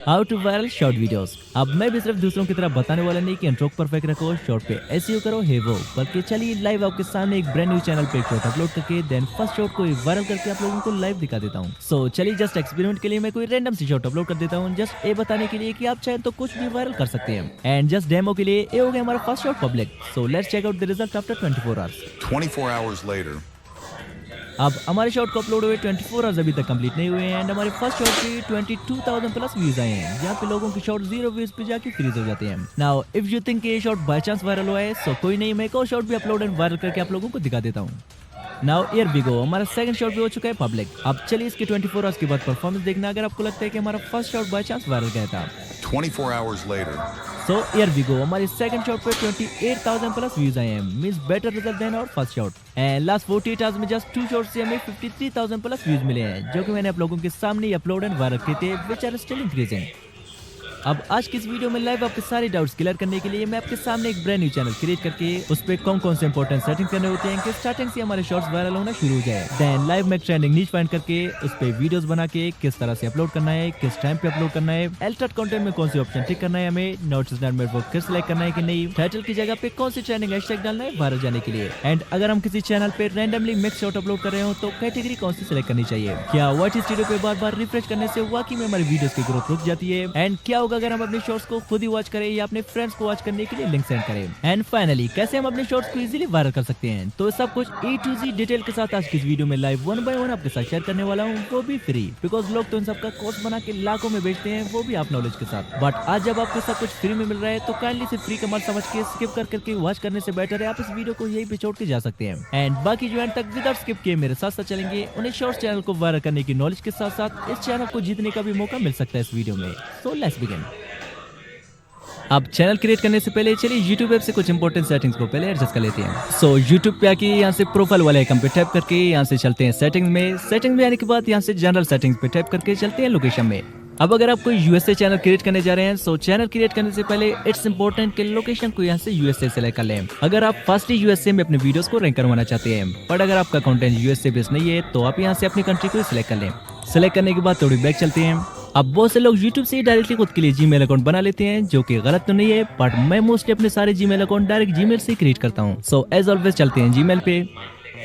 How to viral short videos. अब मैं भी सिर्फ दूसरों की तरह बताने वाला नहीं कि इंट्रो परफेक्ट रखो, शॉर्ट पे एसईओ करो, हे वो, बल्कि चलिए लाइव आपके सामने एक ब्रांड न्यू चैनल पे एक शॉर्ट अपलोड करके देन फर्स्ट शॉट को वायरल करके आप लोगों को लाइव दिखा देता हूँ। सो चलिए जस्ट एक्सपेरिमेंट के लिए मैं कोई रैंडम सी शॉर्ट अपलोड कर देता हूँ, जस्ट ये बताने के लिए कि आप चाहे तो कुछ भी वायरल कर सकते हैं। एंड जस्ट डेमो के लिए ये हो गया हमारा first shot public. So let's check out the result after 24 hours. 24 hours later. अब हमारे शॉट को अपलोड हुए 24 आवर्स अभी तक कंप्लीट नहीं हुए हैं एंड हमारे फर्स्ट शॉट पे 22,000 प्लस व्यूज आए हैं, जहाँ पे लोगों की शॉट 0 व्यूज पे जाके फ्रीज हो जाते हैं। नाउ इफ यू थिंक ये शॉट बाय चांस वायरल हुआ है, सो कोई नहीं, मैं एक और शॉट भी अपलोड एंड वायरल करके आप लोगों को दिखा देता हूँ। नाउ हियर वी गो, हमारा सेकंड शॉट भी हो चुका है पब्लिक। अब चलिए इसके 24 आवर्स के बाद परफॉर्मेंस देखना, अगर आपको लगता है कि हमारा first shot by chance viral गया था। 24 hours later. So here we go, हमारे सेकंड शॉट पे 28,000 प्लस व्यूज आए हैं, means better result than our first shot. And last 48 hours में जस्ट 2 शॉट से हमें 53,000 प्लस व्यूज मिले हैं, जो कि मैंने आप लोगों के सामने अपलोड एंड वायरल किए थे, व्हिच आर स्टिल इंक्रीजिंग। अब आज की इस वीडियो में लाइव आपके सारे डाउट्स क्लियर करने के लिए मैं आपके सामने एक ब्रांड न्यू चैनल क्रिएट करके उस पे कौन कौन से इंपॉर्टेंट सेटिंग करने होते हैं कि स्टार्टिंग से हमारे शॉर्ट्स वायरल होना शुरू हो जाए। देन लाइव में ट्रेंडिंग नीच फाइंड करके उस पे वीडियोस बना के किस तरह से अपलोड करना है, किस टाइम पे अपलोड करना है, एल्टर्ड कंटेंट में कौन से ऑप्शन टिक करना है, हमें नोट्स में वो किस सिलेक्ट करना है कि नहीं, टाइटल की जगह पे कौन सी ट्रेंडिंग हैशटैग डालना है वायरल जाने के लिए। एंड अगर हम किसी चैनल पे रैंडमली मिक्स शॉट अपलोड कर रहे हो तो कैटेगरी कौन सी सिलेक्ट करनी चाहिए, क्या वाइट स्टूडियो पे बार बार रिफ्रेश करने से वाकई में हमारी वीडियोस की ग्रोथ रुक जाती है, एंड क्या होगा अगर हम अपने शॉर्ट्स को खुद ही वॉच करें या अपने फ्रेंड्स को वॉच करने के लिए लिंक सेंड करें, एंड फाइनली कैसे हम अपने शॉर्ट्स को इजीली वायरल कर सकते हैं। तो सब कुछ A to Z डिटेल के साथ आज की इस वीडियो में लाइव 1 by 1 आपके साथ शेयर करने वाला हूँ, वो भी फ्री, बिकॉज लोग तो इन सबका कोर्स बना के लाखों में बेचते हैं, वो भी आप नॉलेज के साथ। बट आज जब आपको सब कुछ फ्री में मिल रहा है तो काइंडली से फ्री का मत समझ के स्किप करके वॉच करने से बेटर है आप इस वीडियो को यही पे छोड़ के जा सकते हैं। एंड बाकी जो एंड तक विदाउट स्किप किए मेरे साथ साथ चलेंगे, उन्हें शॉर्ट्स चैनल को वायरल करने की नॉलेज के साथ साथ इस चैनल को जीतने का भी मौका मिल सकता है इस वीडियो में। So let's begin. अब चैनल क्रिएट करने से पहले चलिए YouTube ऐप से कुछ इंपॉर्टेंट सेटिंग्स को पहले एडजस्ट कर लेते हैं। सो YouTube पे आके यहाँ से प्रोफाइल वाले आइकन पे टैप करके यहाँ से चलते हैं सेटिंग्स में। सेटिंग्स में आने के बाद यहाँ से जनरल सेटिंग्स पे टैप करके चलते हैं लोकेशन में। अब अगर आप कोई यूएसए चैनल क्रिएट करने जा रहे हैं, सो चैनल क्रिएट करने से पहले इट्स इंपॉर्टेंट कि लोकेशन को यहाँ से यूएसए सेलेक्ट कर लें। अगर आप फर्स्टली यूएसए में अपने वीडियोस को रैंक करवाना चाहते हैं, बट अगर आपका कंटेंट यूएसए बेस्ड नहीं है तो आप यहाँ से अपनी कंट्री को सिलेक्ट कर लें। सिलेक्ट करने के बाद थोड़ी बैक चलते हैं। अब बहुत से लोग YouTube से ही डायरेक्टली खुद के लिए जीमेल अकाउंट बना लेते हैं, जो कि गलत तो नहीं है, बट मैं मोस्टली अपने सारे जीमेल अकाउंट डायरेक्ट जीमेल से क्रिएट करता हूँ। सो एज ऑलवेज चलते हैं जीमेल पे।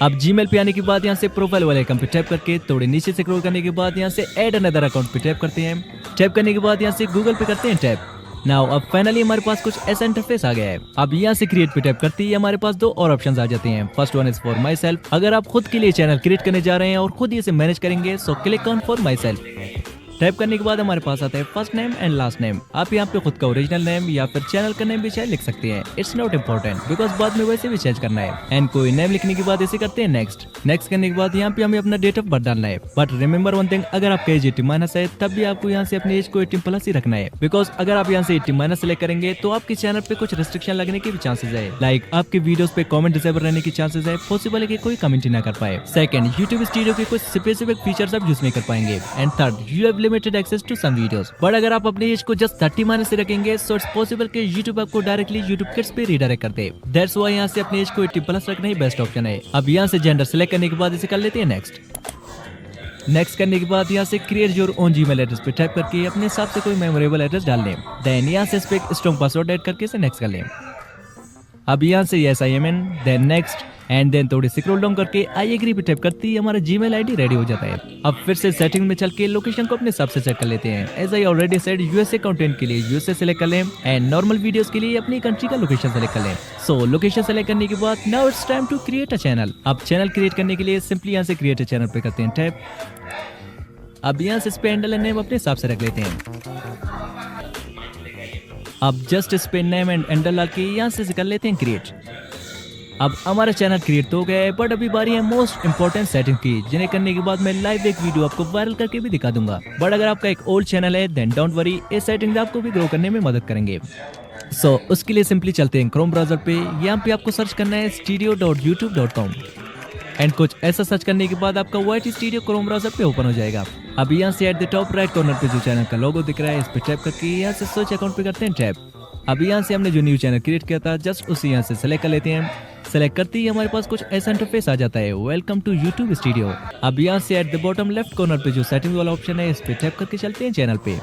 अब जीमेल पे आने के बाद यहाँ से प्रोफाइल वाले आइकन पे टैप करके थोड़े नीचे से स्क्रॉल करने के बाद यहाँ से ऐड अनदर अकाउंट पे टैप करते हैं। टैप करने के बाद यहाँ से गूगल पे करते हैं टैप। नाउ अब फाइनली हमारे पास कुछ ऐसा इंटरफेस आ गया है। अब यहाँ से क्रिएट पे टैप करते ही हमारे पास 2 और ऑप्शंस आ जाते हैं। First one is for my self. अगर आप खुद के लिए चैनल क्रिएट करने जा रहे हैं और खुद इसे मैनेज करेंगे, so click on for my self. Type करने के बाद हमारे पास आता है first name and last name. आप यहाँ पे खुद का ओरिजिनल नेम या फिर चैनल का नेम भी चाहे लिख सकते हैं, इट्स नॉट इम्पोर्टेंट बिकॉज बाद में वैसे भी चेंज करना है। एंड कोई नेम लिखने के बाद इसे करते हैं नेक्स्ट। नेक्स्ट करने के बाद यहाँ पे हमें अपना डेट ऑफ बर्थ डालना है। बट रिमेंबर वन थिंग, अगर आपका एज 18 है तब भी आपको यहाँ से अपनी एज को 18+ ही रखना है, बिकॉज अगर आप यहाँ से 18- सेलेक्ट करेंगे तो आपके चैनल पे कुछ रिस्ट्रिक्शन लगने के भी चांसेस है, लाइक आपके वीडियोस पे कमेंट डिसेबल रहने की चांसेस है, पॉसिबल है कि कोई कमेंट ही ना कर पाए। सेकंड, यूट्यूब स्टूडियो के कुछ स्पेसिफिक फीचर्स आप यूज नहीं कर पाएंगे। And third, you have limited access to some videos. But अगर आप अपने एज को जस्ट 30 से रखेंगे, सो इट्स पॉसिबल कि YouTube आपको डायरेक्टली YouTube किड्स पे रीडायरेक्ट कर दे। दैट्स व्हाई यहाँ से अपने एज को 18+ रखना ही बेस्ट ऑप्शन है। अब यहाँ से जेंडर सेलेक्ट करने के बाद इसे कर लेते हैं नेक्स्ट। नेक्स्ट करने के बाद यहाँ से create your own Gmail address पे टाइप करके अपने हिसाब से कोई मेमोरेबल एड्रेस डाल लें। देन यहाँ से इस पे स्ट्रॉन्ग पासवर्ड ऐड करके इसे नेक्स्ट कर लें। अब यहाँ से yes I am in, then next, and then थोड़ी स्क्रॉल डाउन करके आई एग्री पे टाइप करते ही हमारा जीमेल आईडी रेडी हो जाता है। अब फिर से सेटिंग में चल के लोकेशन को अपने हिसाब से चेक कर लेते हैं। As I already said, USA content के लिए यूएसए सेलेक्ट कर लें एंड नॉर्मल वीडियोस के लिए अपनी कंट्री का लोकेशन सेलेक्ट कर लें। सो लोकेशन सेलेक्ट करने के बाद now it's time to create a channel. अब चैनल क्रिएट करने के लिए सिंपली यहाँ से क्रिएट अ चैनल पे करते हैं टैप। अब यहाँ से इस पे हैंडल नेम अपने हिसाब से रख लेते हैं। अब जस्ट इस पे नेम एंड हैंडल डाल के यहाँ से कर लेते हैं क्रिएट। अब हमारा चैनल क्रिएट तो हो गया है, बट अभी बारी है मोस्ट इंपॉर्टेंट सेटिंग की, जिन्हें करने के बाद मैं लाइव एक वीडियो आपको वायरल करके भी दिखा दूंगा। बट अगर आपका एक ओल्ड चैनल है देन डोंट वरी, ये सेटिंग्स आपको भी ग्रो करने में मदद करेंगे। सो उसके लिए सिंपली चलते हैं क्रोम ब्राउजर पे। यहाँ पे आपको सर्च करना है studio.youtube.com एंड कुछ ऐसा सर्च करने के बाद आपका वाइट स्टूडियो क्रोम ब्राउजर पे ओपन हो जाएगा। अब यहाँ से at the top right corner पे जो चैनल का लोगो दिख रहा है, इस पे टैप करके यहाँ से सर्च अकाउंट पे करते हैं टैप। अब यहाँ से हमने जो न्यू चैनल क्रिएट किया था जस्ट उसी यहाँ से सेलेक्ट कर लेते हैं। सेलेक्ट करते ही हमारे पास कुछ ऐसा इंटरफेस आ जाता है, वेलकम टू यूट्यूब स्टूडियो। अब यहाँ से at the bottom left corner पे जो सेटिंग वाला ऑप्शन है, इस पे टैप करके चलते हैं चैनल पे।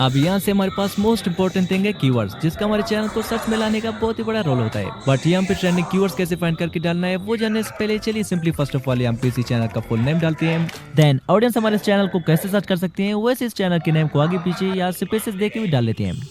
अब यहाँ से हमारे पास मोस्ट इंपोर्टेंट थिंग है कीवर्ड्स, जिसका हमारे चैनल को सर्च में लाने का बहुत ही बड़ा रोल होता है। बट यहाँ पे ट्रेंडिंग कीवर्ड्स कैसे फाइंड करके डालना है वो जानने से पहले चलिए सिंपली फर्स्ट ऑफ ऑल यहाँ पे इसी चैनल का फुल नेम डालते हैं। देन ऑडियंस हमारे चैनल को कैसे सर्च कर सकते हैं वैसे इस चैनल के नेम को आगे पीछे या स्पेसेस देके भी डाल लेते हैं।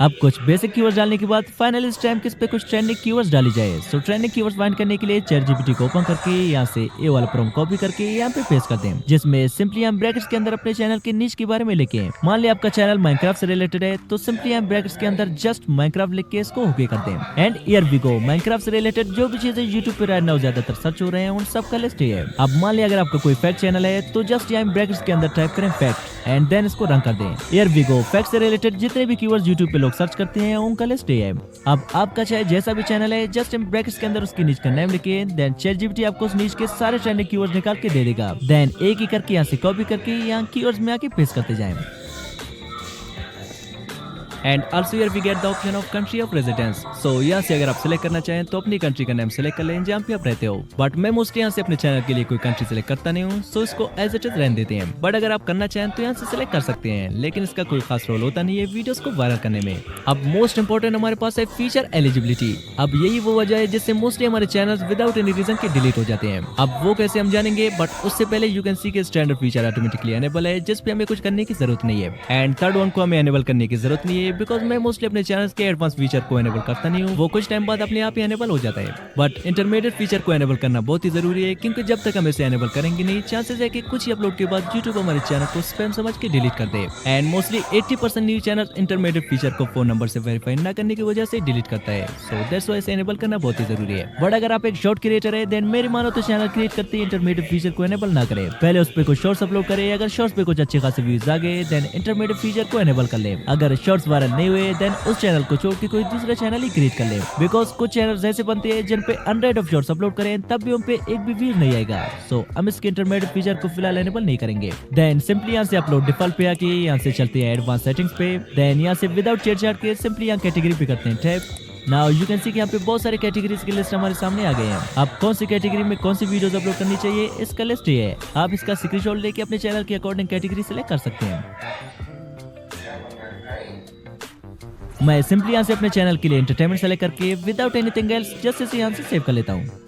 अब कुछ बेसिक कीवर्ड्स डालने के बाद फाइनली इस टाइम किस पे कुछ ट्रेंडिंग कीवर्ड्स डाली जाए। सो ट्रेंडिंग कीवर्ड्स फाइंड करने के लिए ChatGPT को ओपन करके यहाँ से ये वाला प्रॉम्प्ट कॉपी करके यहाँ पे पेस्ट करते हैं, जिसमें सिंपली हम ब्रैकेट्स के अंदर अपने चैनल के नीच के बारे में लिखे हैं। मान लिया आपका चैनल माइनक्राफ्ट से रिलेटेड है तो सिंपली हम ब्रैकेट्स के अंदर जस्ट माइनक्राफ्ट लिख के इसको ओके करते हैं। And here we go, Minecraft से रिलेटेड जो भी चीजें यूट्यूब पे राइट नाउ ज्यादातर सर्च हो रहे हैं उन सब का लिस्ट है। अब मान लिया अगर आपका कोई फैक्ट चैनल है तो जस्ट यहाँ ब्रैकेट्स के अंदर टाइप करें फैक्ट एंड देन इसको रन कर दें। हियर वी गो, फैक्ट से रिलेटेड जितने भी कीवर्ड्स यूट्यूब पे लोग सर्च करते हैं उनका लिस्ट है। अब आपका चाहे जैसा भी चैनल है जस्ट इन ब्रैकेट्स के अंदर उसकी नीच का नेम लिखिए। देन ChatGPT आपको उस नीच के सारे ट्रेंडिंग कीवर्ड्स निकाल के दे देगा। देन एक ही करके यहाँ से कॉपी करके यहाँ कीवर्ड्स में आके पेस्ट करते जाएं। And also here we get the option of country of residence. So यहाँ से अगर आप सिलेक्ट करना चाहें तो अपनी कंट्री का नेम सिलेक्ट कर लें जहाँ पे आप रहते हो। बट मैं मोस्टली यहाँ से अपने चैनल के लिए कोई कंट्री सिलेक्ट करता नहीं हूँ, सो इसको एज इट इज रहने देते हैं। बट अगर आप करना चाहें तो यहाँ से सिलेक्ट कर सकते हैं, लेकिन इसका कोई खास रोल होता नहीं है वीडियोस को वायरल करने में। अब मोस्ट इंपोर्टेंट हमारे पास है फीचर एलिजिबिलिटी। अब यही वो वजह है जिससे मोस्टली हमारे चैनल विदाउट एनी रीजन के डिलीट हो जाते हैं। अब वो कैसे हम जानेंगे, बट उससे पहले यू कैन सी के स्टैंडर्ड फीचर ऑटोमेटिकली एनेबल है जिसपे हमें कुछ करने की जरूरत नहीं है। एंड थर्ड वन को हमें एनेबल करने की जरूरत नहीं है बिकॉज मैं मोस्टली अपने चैनल के एडवांस फीचर को एनेबल करता नहीं हूँ, वो कुछ टाइम बाद अपने आप ही एनेबल हो जाता है। बट इंटरमीडिएट फीचर को एनेबल करना बहुत ही जरूरी है, क्योंकि जब तक हम इसे एनेबल करेंगे नहीं चांसेस है कि कुछ ही अपलोड के बाद यूट्यूब हमारे चैनल को स्पैम समझ के डिलीट कर दे। And mostly 80% new channel intermediate feature को फोन नंबर से वेरीफाई न करने की वजह से डिलीट करता है। सो दैट्स व्हाई इसे एनेबल करना बहुत ही जरूरी है। बट अगर आप एक शॉर्ट क्रिएटर है देन मेरी मानो तो चैनल क्रिएट करते ही इंटरमीडिएट फीचर को एनेबल ना करें, पहले उस पे कुछ शॉर्ट्स अपलोड करें। अगर शॉर्ट्स पे कुछ अच्छे खासे व्यूज आ गए देन इंटरमीडिएट फीचर को एनेबल कर ले। अगर शॉर्ट्स वायरल नहीं हुए देन उस चैनल को छोड़ के कोई दूसरा चैनल ही क्रिएट कर ले, बिकॉज कुछ चैनल ऐसे बनते हैं जिन पे 100 ऑफ शॉर्ट्स अपलोड करें तब भी उन पे एक भी व्यूज नहीं आएगा। सो हम इसके इंटरमीडिएट फीचर को फिलहाल एनेबल नहीं करेंगे। देन सिंपली यहाँ से अपलोड डिफॉल्ट पे आके यहाँ से चलते हैं एडवांस सेटिंग्स पे। देन यहाँ से विदाउट चेट के सिंपली यहाँ कैटेगरी पे करते हैं tap. Now you can see कि यहाँ पे बहुत सारे कैटेगरीज की लिस्ट हमारे सामने आ गए हैं। अब कौन सी कैटेगरी में कौन सी वीडियोस अपलोड करनी चाहिए इसका लिस्ट ये है। आप इसका स्क्रीनशॉट लेके अपने चैनल के अकॉर्डिंग कैटेगरी सिलेक्ट कर सकते हैं। मैं सिंपली यहाँ से अपने चैनल के लिए एंटरटेनमेंट सेलेक्ट करके विदाउट एनीथिंग एल्स जस्ट इसे यहाँ से सेव कर लेता हूँ।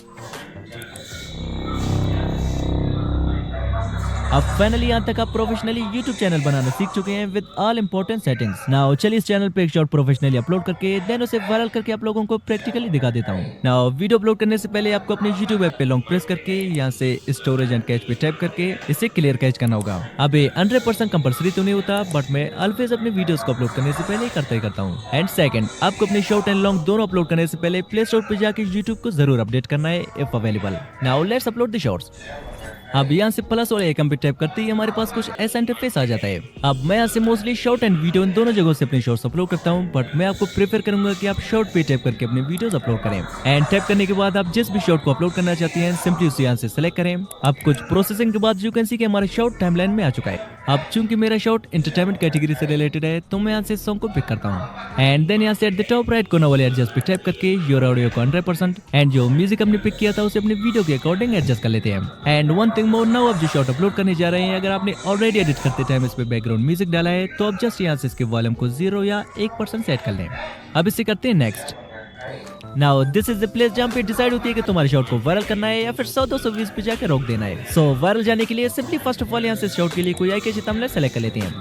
अब फाइनली यहाँ तक आप प्रोफेशनली YouTube चैनल बनाना सीख चुके हैं with all important settings. Now चलिए इस चैनल पे एक शॉर्ट प्रोफेशनली अपलोड करके देन उसे वायरल करके आप लोगों को प्रैक्टिकली दिखा देता हूँ। नाउ वीडियो अपलोड करने से पहले आपको अपने YouTube ऐप पे लॉन्ग प्रेस करके यहाँ से स्टोरेज एंड कैच पे टैप करके इसे क्लियर कैच करना होगा। अब ये 100% कंपल्सरी तो नहीं होता, बट मैं ऑलवेज अपने वीडियोस को अपलोड करने से पहले करता ही करता हूँ। एंड सेकंड, आपको अपने शॉर्ट एंड लॉन्ग दोनों अपलोड करने से पहले प्ले स्टोर पे जाके YouTube को जरूर अपडेट करना है if available. Now let's upload the shorts. अब यहाँ से प्लस और आइकन पे टैप करते ही हमारे पास कुछ ऐसा इंटरफेस आ जाता है। अब मैं यहाँ से मोस्टली शॉर्ट एंड वीडियो इन दोनों जगहों से अपने शॉर्ट्स अपलोड करता हूँ, बट मैं आपको प्रेफर करूंगा कि आप शॉर्ट पे टैप करके अपने वीडियोस अपलोड करें। एंड टैप करने के बाद आप जिस भी शॉर्ट को अपलोड करना चाहते हैं सिंपली उसे यहाँ से सिलेक्ट करें। अब कुछ प्रोसेसिंग के बाद यू कैन सी कि हमारा शॉर्ट टाइमलाइन में आ चुका है। अब चूंकि मेरा शॉर्ट एंटरटेनमेंट कैटेगरी से रिलेटेड है तो मैं यहाँ से सॉन्ग को पिक करता हूँ। एंड देन यहाँ से एट द टॉप राइट कोना वाले एडजस्ट पे टैप करके योर ऑडियो को 100% एंड जो म्यूजिक हमने पिक किया था उसे अपने वीडियो के अकॉर्डिंग एडजस्ट कर लेते हैं। And one thing more, now अब जो शॉर्ट अपलोड करने जा रहे हैं अगर आपने ऑलरेडी एडिट करते टाइम इस पे बैकग्राउंड म्यूजिक डाला है तो अब जस्ट यहाँ से इसके वॉल्यूम को 0 या 1% सेट कर लें। अब इसे करते हैं next. Now this is the place जहाँ पे डिसाइड होती है कि तुम्हारे शॉट को वायरल करना है या फिर 100-200 व्यूज पे जाकर रोक देना है। सो वायरल जाने के लिए सिंपली फर्स्ट ऑफ ऑल यहाँ से शॉट के लिए कोई आई कैची थंबनेल सेलेक्ट कर लेते हैं।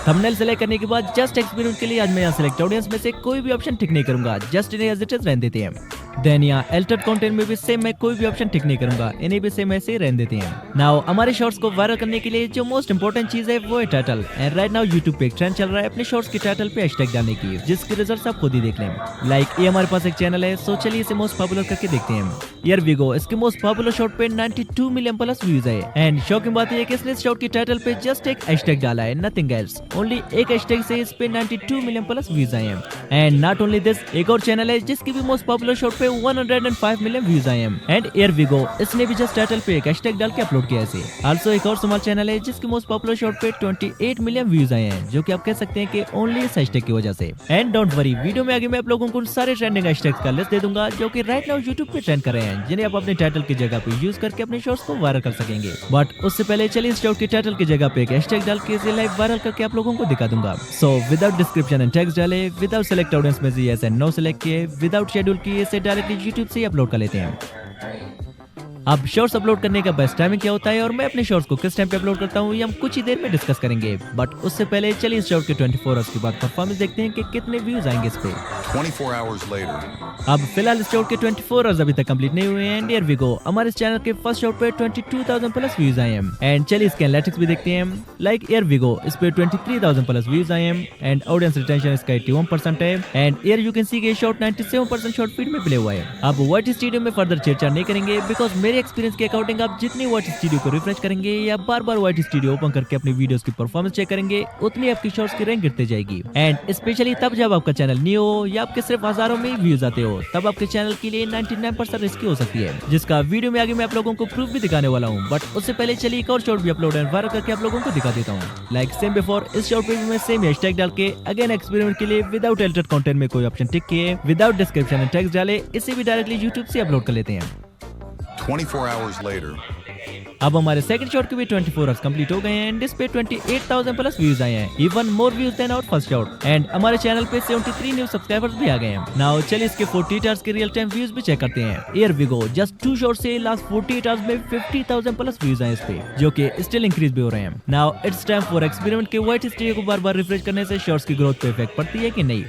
थंबनेल सेलेक्ट करने के बाद जस्ट एक्सपेरिमेंट के लिए आज मैं यहाँ सेलेक्ट ऑडियंस में से कोई भी ऑप्शन टिक नहीं करूंगा, जस्ट इन्हें एज इट इज रहने देते हैं। देन यहाँ एल्टर्ड कंटेंट में भी सेम मैं कोई भी ऑप्शन टिक नहीं करूंगा, इन्हें भी सेम ऐसे ही रहने देते हैं। नाउ हमारे शॉर्ट्स को वायरल करने के लिए जो मोस्ट इंपोर्टेंट चीज है वो है title. And right now YouTube पे एक ट्रेंड चल रहा है अपने शॉर्ट्स के टाइटल पे हैशटैग डालने की, जिसके रिजल्ट आप खुद ही देख लें। लाइक ये हमारे पास एक चैनल है, सो चलिए इसे मोस्ट पॉपुलर करके देखते हैं। हियर वी गो, इसके मोस्ट पॉपुलर शॉर्ट पे 92 मिलियन प्लस व्यूज है। एंड शॉकिंग बात है कि इसने इस शॉर्ट के टाइटल पे जस्ट एक हैशटैग डाला है, नथिंग एल्स। ओनली एक हैशटैग से इस पे 92 मिलियन प्लस व्यूज आए हैं। एंड नॉट ओनली दिस, एक और चैनल है जिसकी भी मोस्ट पॉपुलर शॉर्ट पे 105 मिलियन व्यूज आए हैं। एंड एयर वी गो, इसने भी जस्ट टाइटल पे एक हैशटैग डाल के अपलोड किया है। आल्सो एक और स्मॉल चैनल है जिसके मोस्ट पॉपुलर शॉर्ट पे 28 मिलियन व्यूज आए हैं, जो कि आप कह सकते हैं कि ओनली इस हैशटैग की वजह से। एंड डोंट वरी, वीडियो में आगे मैं आप लोगों को सारे ट्रेंडिंग हैशटैग्स का लिस्ट दे दूंगा जो कि राइट नाउ यूट्यूब पे ट्रेंड कर रहे हैं, जिन्हें आप अपने टाइटल की जगह पे यूज करके अपने शॉर्ट्स को वायरल कर सकेंगे। बट उससे पहले चलिए इस शॉर्ट के टाइटल की जगह पे एक हैशटैग डाल के इसे लाइव वायरल करके आप लोगों को दिखा दूंगा। So without description and text डाले, विदाउट सेलेक्ट ऑडियंस में से यस एंड नो सेलेक्ट किए, विदाउट शेड्यूल किए, इसे डायरेक्टली यूट्यूब से अपलोड कर लेते हैं। अब शॉर्ट्स अपलोड करने का बेस्ट टाइमिंग क्या होता है और मैं अपने शॉर्ट्स को किस टाइम पे अपलोड करता हूँ, ये हम कुछ ही देर में डिस्कस करेंगे। बट उससे पहले चलिए इस शॉर्ट के 24 आवर्स के बाद परफॉर्मेंस देखते हैं कि कितने व्यूज आएंगे इस पे। 24 hours later. अब फिलहाल इस शॉर्ट के 24 आवर्स अभी तक कंप्लीट नहीं हुए हैं। हियर वी गो, हमारे इस चैनल के फर्स्ट शॉर्ट पे 22,000 प्लस व्यूज आए हैं। एंड चलिए इसके एनालिटिक्स भी देखते हैं। लाइक हियर वी गो, इस पे 23,000 प्लस व्यूज आए हैं एंड ऑडियंस रिटेंशन इसका 81% है। And here you can see के शॉर्ट 97% शॉर्ट फीड में प्ले हुआ है। अब वाइटी स्टूडियो में फर्दर चर्चा नहीं करेंगे, बिकॉज मेरे एक्सपीरियंस के अकॉर्डिंग आप जितनी वाइटी स्टूडियो को रिफ्रेश करेंगे या बार बार वाइटी स्टूडियो ओपन करके अपनी वीडियोस की परफॉर्मेंस चेक करेंगे, उतनी आपकी शॉर्ट्स की रैंक गिरती जाएगी। एंड स्पेशली तब जब आपका चैनल न्यू हो या आपके सिर्फ हजारों में व्यूज आते हो, तब आपके चैनल के लिए 99% रिस्की हो सकती है, जिसका वीडियो में आगे मैं आप लोगों को प्रूफ भी दिखाने वाला हूँ। बट उससे पहले चलिए एक और शॉर्ट भी अपलोड एंड वायरल करके आप लोगों को दिखा देता हूँ। लाइक सेम बिफोर, इस शॉर्ट पे भी मैं सेम हैशटैग डाल के अगेन एक्सपेरिमेंट के लिए विदाउट एडिटेड कंटेंट में कोई ऑप्शन टिक किए, विदाउट डिस्क्रिप्शन एंड टेक्स्ट डाले, इसे भी डायरेक्टली यूट्यूब से अपलोड कर लेते हैं। 24 hours later. अब हमारे सेकंड शॉट के भी 24 आवर्स कंप्लीट हो गए हैं एंड इस पे 28,000 प्लस व्यूज आए हैं, even more views than our first shot. And हमारे चैनल पे 73 न्यू सब्सक्राइबर्स भी आ गए हैं। नाउ चलिए इसके 48 आवर्स के रियल टाइम व्यूज भी चेक करते हैं। Here we go, just 2 shot से लास्ट 48 आवर्स में 50,000 प्लस व्यूज आए इस पे, जो कि स्टिल इंक्रीज भी हो रहे हैं। Now it's time for experiment के वाइटी स्टूडियो को बार बार रिफ्रेश करने से शॉर्ट्स की ग्रोथ पे इफेक्ट पड़ती है कि नहीं।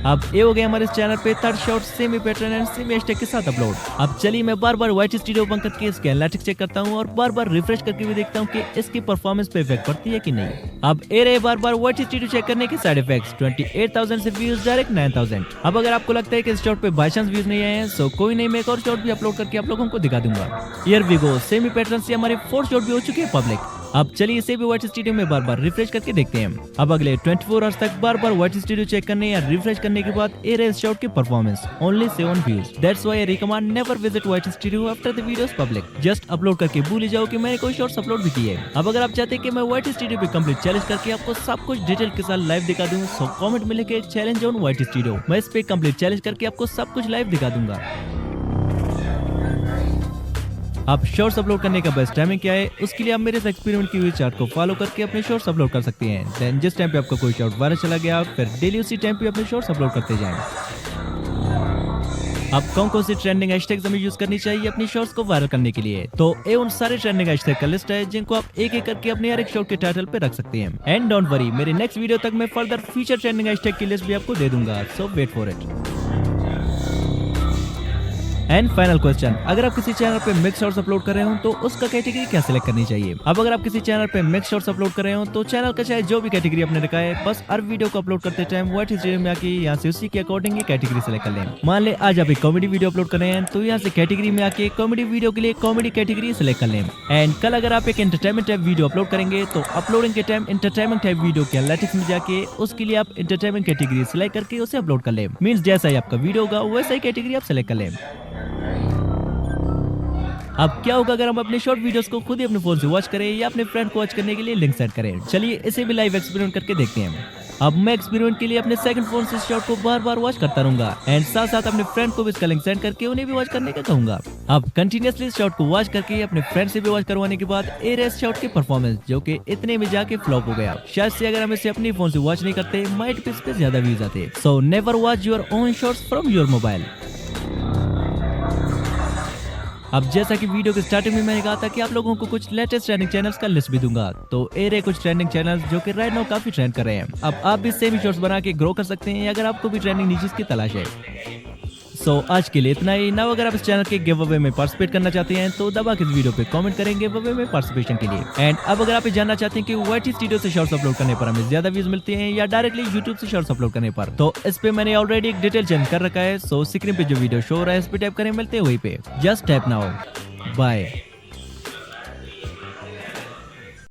अब ये हो गया हमारे इस चैनल पे third shot semi pattern and semi hashtag के साथ अपलोड। अब चलिए मैं बार बार वाइटी स्टूडियो ओपन करके इसके एनालिटिक्स चेक करता हूँ और बार बार रिफ्रेश करके भी देखता हूँ कि इसकी परफॉर्मेंस पे इफेक्ट पड़ती है कि नहीं। अब ए रहे बार बार वाइटी स्टूडियो चेक करने के साइड इफेक्ट्स। 28,000 से व्यूज डायरेक्ट 9,000। अब अगर आपको लगता है कि इस शॉट पे बाय चांस व्यूज नहीं आए हैं, सो कोई नहीं, मैं एक और शॉट भी अपलोड करके आप लोगों को दिखा दूंगा। Here we go, semi pattern से हमारी 4 शॉट भी हो चुकी है पब्लिक। अब चलिए इसे भी वाइटी स्टूडियो में बार बार रिफ्रेश करके देखते हैं। अब अगले 24 आवर्स तक बार बार वाइटी स्टूडियो चेक करने या रिफ्रेश करने के बाद ए रहे शॉट की performance only 7 views. That's why I recommend never visit YT studio after the videos public. Just upload करके भूल ही जाओ कि मैंने कोई शॉर्ट्स अपलोड भी किए। अब अगर आप चाहते हैं कि मैं वाइटी स्टूडियो पे कंप्लीट चैलेंज करके आपको सब कुछ डिटेल के साथ लाइव दिखा दूं, सो कमेंट में लिखे चैलेंज ऑन वाइटी स्टूडियो। मैं इस पे कंप्लीट चैलेंज करके आपको सब कुछ लाइव दिखा दूंगा। आप शॉर्ट्स अपलोड करने का बेस्ट टाइमिंग क्या है, उसके लिए आप मेरे इस एक्सपेरिमेंट की हुई चार्ट को फॉलो करके अपने शॉर्ट्स अपलोड कर सकते हैं। देन जिस टाइम पे आपका कोई शॉर्ट वायरल चला गया, फिर डेली उसी टाइम पे अपने शॉर्ट्स अपलोड करते जाएं। अब कौन सी ट्रेंडिंग हैशटैग्स हमें यूज करनी चाहिए अपनी शॉर्ट्स को वायरल करने के लिए, तो ये उन सारे ट्रेंडिंग हैशटैग का लिस्ट है जिनको आप एक एक करके अपने हर एक शॉर्ट के टाइटल पे रख सकते हैं। एंड डोंट वरी, मेरे नेक्स्ट वीडियो तक मैं फर्दर फ्यूचर ट्रेंडिंग हैशटैग की लिस्ट भी आपको दे दूंगा, so wait for it. And final question, अगर आप किसी चैनल पे मिक्स शॉर्ट्स अपलोड कर रहे हो तो उसका कैटेगरी क्या सिलेक्ट करनी चाहिए। अब अगर आप किसी चैनल पे मिक्स शॉर्ट्स अपलोड कर रहे हो तो चैनल का चाहे जो भी कैटेगरी आपने रखा है, बस हर वीडियो को अपलोड करते टाइम वाइटी स्टूडियो में आके यहाँ से उसी के अकॉर्डिंग ये कैटेगरी सिलेक्ट कर लें। मान ले आज आप एक कॉमेडी वीडियो अपलोड कर रहे हैं तो यहाँ से कैटेगरी में आके कॉमेडी वीडियो के लिए कॉमेडी कैटेगरी सिलेक्ट कर लें। एंड कल अगर आप एक एंटरटेनमेंट टाइप वीडियो अपलोड करेंगे तो अपलोडिंग के टाइम एंटरटेनमेंट टाइप वीडियो के एनालिटिक्स में जाके उसके लिए आप एंटरटेनमेंट कैटेगरी सिलेक्ट करके उसे अपलोड कर लें। मीन्स जैसा ही आपका वीडियो होगा वैसा ही कैटेगरी आप सिलेक्ट कर लें। अब क्या होगा अगर हम अपने शॉर्ट वीडियोस को खुद ही अपने फोन से वॉच करें या अपने फ्रेंड को वॉच करने के लिए लिंक सेंड करें। चलिए इसे भी लाइव एक्सपेरिमेंट करके देखते हैं। अब मैं एक्सपेरिमेंट के लिए अपने सेकंड फोन से शॉर्ट को बार बार वॉच करता रहूंगा एंड साथ साथ अपने फ्रेंड को भी इसका लिंक सेंड करके उन्हें भी वॉच करने का कहूंगा। अब कंटिन्यूअसली शॉर्ट को वॉच करके अपने फ्रेंड से भी वॉच करवाने के बाद ए रेस शॉर्ट की परफॉर्मेंस जो कि इतने में जाके फ्लॉप हो गया। शायद से अगर हम इसे अपने फोन से वॉच नहीं करते, माइट पे इस पे ज्यादा व्यूज आते। So never watch your own shorts from your mobile. अब जैसा कि वीडियो के स्टार्टिंग में मैंने कहा था कि आप लोगों को कुछ लेटेस्ट ट्रेंडिंग चैनल्स का लिस्ट भी दूंगा, तो ए रहे कुछ ट्रेंडिंग चैनल्स जो कि राइट नाउ काफी ट्रेंड कर रहे हैं। अब आप भी सेम शॉर्ट्स बना के ग्रो कर सकते हैं अगर आपको भी ट्रेंडिंग नीचेस की तलाश है। सो आज के लिए इतना ही। नाउ अगर आप इस चैनल के गिव अवे में पार्टिसिपेट करना चाहते हैं तो दबा के इस वीडियो पे कमेंट करें गिव अवे में पार्टिसिपेशन के लिए। एंड अब अगर आप ये जानना चाहते हैं कि वाइटी स्टूडियो से शॉर्ट्स अपलोड करने पर हमें ज्यादा व्यूज मिलते हैं या डायरेक्टली यूट्यूब से शॉर्ट्स अपलोड करने पर, तो इस पे मैंने ऑलरेडी एक डिटेल चेंज कर रखा है। सो स्क्रीन पे जो वीडियो शो हो रहा है इस पे टैप करें, मिलते हैं वहीं पे। Just tap now. बाय।